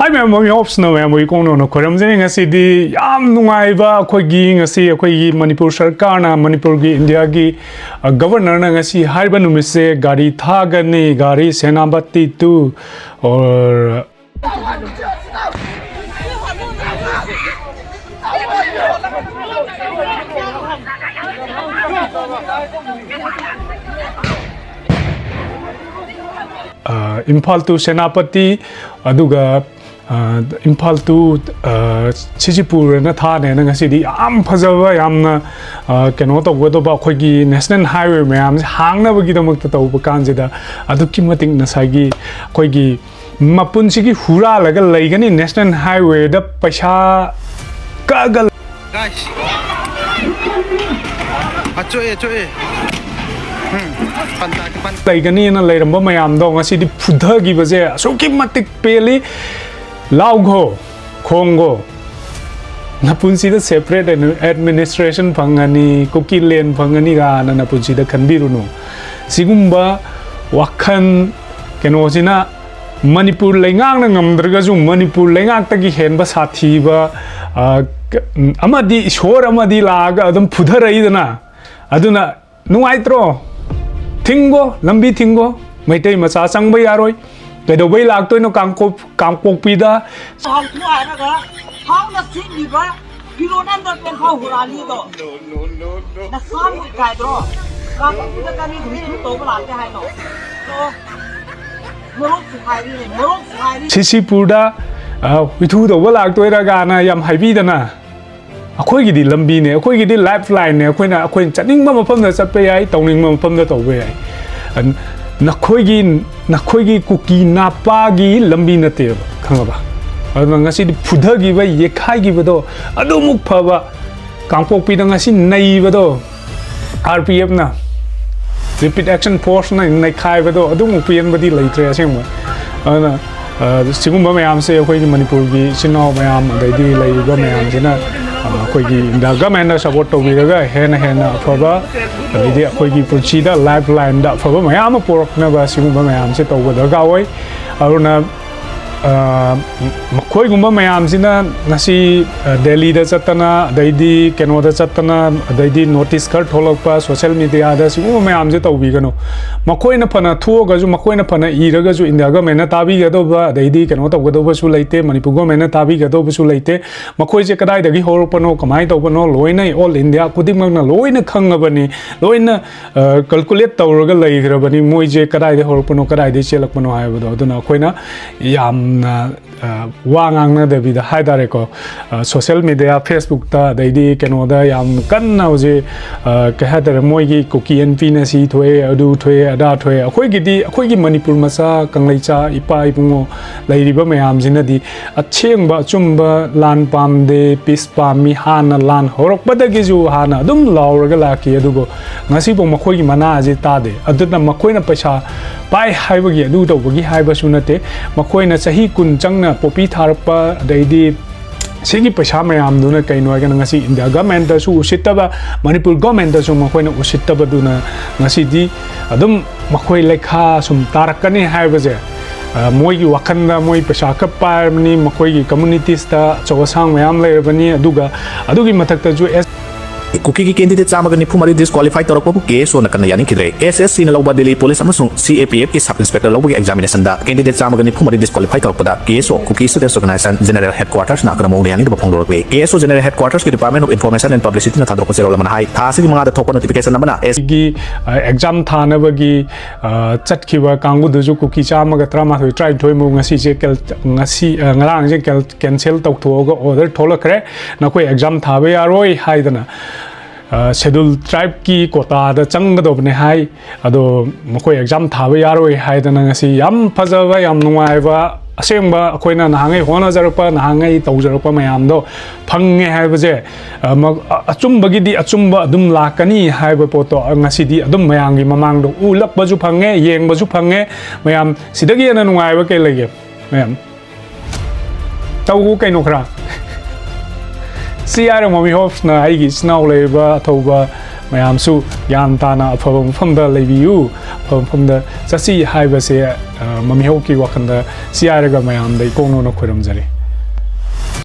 Hi ma'am, we hope snow and we go no Koramzing as the Yam Nungaiva, Kogi, a sea, Kogi, Manipur Sarkana, Manipur gi, India gi, a governor Nangasi, Hybanumise, Gari Thagani, Gari Senabati too, or Impal to Senapati, Aduga. Impal to Chichipur and Nathan and a city, Pazava, Yamna, cannot of weather about Kogi, National Highway, ma'am, hang never get a Mokta Kanzida, Adukimating Nasagi, Kogi, Mapunchiki, Hura, like a Lagani, National Highway, the Pasha Kagal. Guys, Lagani and a later Bomayam dong, a city Pudagi was there, so Kimatic Pele. Laugo, Congo. Napunsi the separate administration pangani, Kuki lane panganiga, and Napunsi the Kanbiruno. Sigumba, Wakan, Kenosina, Manipur Langang, Dragazu, Manipur Langaki Henba Sativa, Amadi, Shore Amadi Lag, Adam Pudhara Aduna, no aitro, Tingo, Lambi Tingo, my time Masasang by Aroi. Cái đầu bây lạc tôi nó kangpokpida. Hong tua na ka. Hong na sing di ba? Kilo nan da pen hong hurali do. No. Na sam kai do. Kangpokpida ka ni ni to ba la ke hai no. So morok hai. Sisipurda withu do ba lạc tôi ra ga na yam hai bi da na. Akhoi gi di lambi ne, akhoi gi di lifeline ne, akhoi chaning ma mafam da chat pe ai, tawning ma mafam da to be ai. Nakoigi Kuki Napagi Lambi Native, Kangaba. Angasi Pudagi, Yekai Givedo, Adumuk Pava, Kangpokpida Naivado, RPF na. Repeat action portion in Nakai Vedo, Adumupian Badi later as him. Sigumba Mayam say, Kogi Manipurgi, Sino Mayam, the idea like Gomayam, Jena, Kogi, the government support to Viga, Hena, Proba, the idea Kogi Puchida, lifeline, that for Mayama pork never Sigumba Mayam sit over the Gawai, Aruna Koigumba Mayam Zina, Nasi, Delhi the Satana, the idea, Kenoda Satana, the idea notice card, Holopa, social media, the Sigumba Mayam Zeta Vigano. Makoina Pana, two Gazu, Makoina Pana, Iragazu in the government, Tabi Gadova, the idea cannot have Gadova Sulate, Manipugom, Tabi Gadova Sulate, Makoi Kadai, the Gihorpano, Kamai Opano, Loina, all India, Kudimana, Loina Kangabani, Loina calculate Tauraga Lairabani, Moije Kadai, the Horpano Kadai, the Chelapano, Dona Koina, Yam. Wangang the with the Haidareko social media, Facebook, the idea Kanoda, Yam Kanauze, Kahadar Moigi, Kuki and Pinasi, Tue, Adu, Tue, Ada, Tue, Koigi Manipur Masa, Kanglecha, Ipa, Ipungo, Lady Bamayam Zinadi, a Chimba, Chumba, Lan Pam de Pispa, Mihana, Lan Horok, Badagizu Hana, Dum Laura Galaki, Adugo, Nasipo Makogi Manazi Tade, Aduna Makoina Pasha, Pai Haibagi, Dudo, Wagi Haibasunate, Makoina Sahi Kun Changna, Popi Tharpa, the idea. Sigi Pashama Amduna Kainogan Nasi in the government, so Sitaba, Manipur government, so Makoina Usitaba Duna, Nasidi, Adum Makoi Leka, some Tarakani Haibaze, Moi Wakanda, Moi Pashaka Parmani, Makoi communities, Chawasang Mayamle, Bani, Aduga, Adugi Matakaju. Kuki candidate Samagani Pumari disqualified or case on the Kanayani Kidre. SSC in Loba Delhi Police Amazon CRPF is sub inspector Lobi examination that candidate Samagani Pumari disqualified or Pada case or cookies to the organization general headquarters Nakamoni the Pongo Way. Case general headquarters Department of Information and Publicity in Tadoko High, Tasi Manga the top notification number SG exam Tanavagi Chatkiva Kangu Duzu Kuki Chamaga we tried to move Nasi Nang cancel talk to other Tolakre Nakwe exam Tabe Aroi Haidana. Schedule tribe ki quota the Changadobne high, Ado Moko exam Tavi Aroi Haidanasi, Yam Pazava, Yam Nuaiva, Asemba, Aquina Nangai, Hona Zarapa, Nangai, Tozarapa Mayamdo, Pange Havaze, Achumbagidi, Achumba, Dum Lakani, Haibapoto, Nasidi, Adum Mayangi, Mamando, Ulap Bazupange, Yang Bazupange, Mayam, Sidagi and Nuaiva Kelege, Mayam Tau Kainokra. CRPF na aigi snow labor toba ꯃꯌꯥꯝꯁꯨ ꯒ꯭ꯌꯥꯟ ꯇꯥꯅ ꯑꯐꯕ ꯃꯐꯝꯗ ꯂꯩꯕꯤꯌꯨ ꯑꯐꯕ ꯃꯐꯝꯗ ꯆꯠꯁꯤ ꯍꯥꯏꯕꯁꯦ ꯃꯃꯤꯍꯧꯀꯤ ꯋꯥꯈꯜꯗ ꯁꯤ ꯍꯥꯏꯔꯒ ꯃꯌꯥꯝꯗ ꯏꯀꯣꯛꯅꯅ ꯈꯣꯏꯔꯝꯖꯔꯤ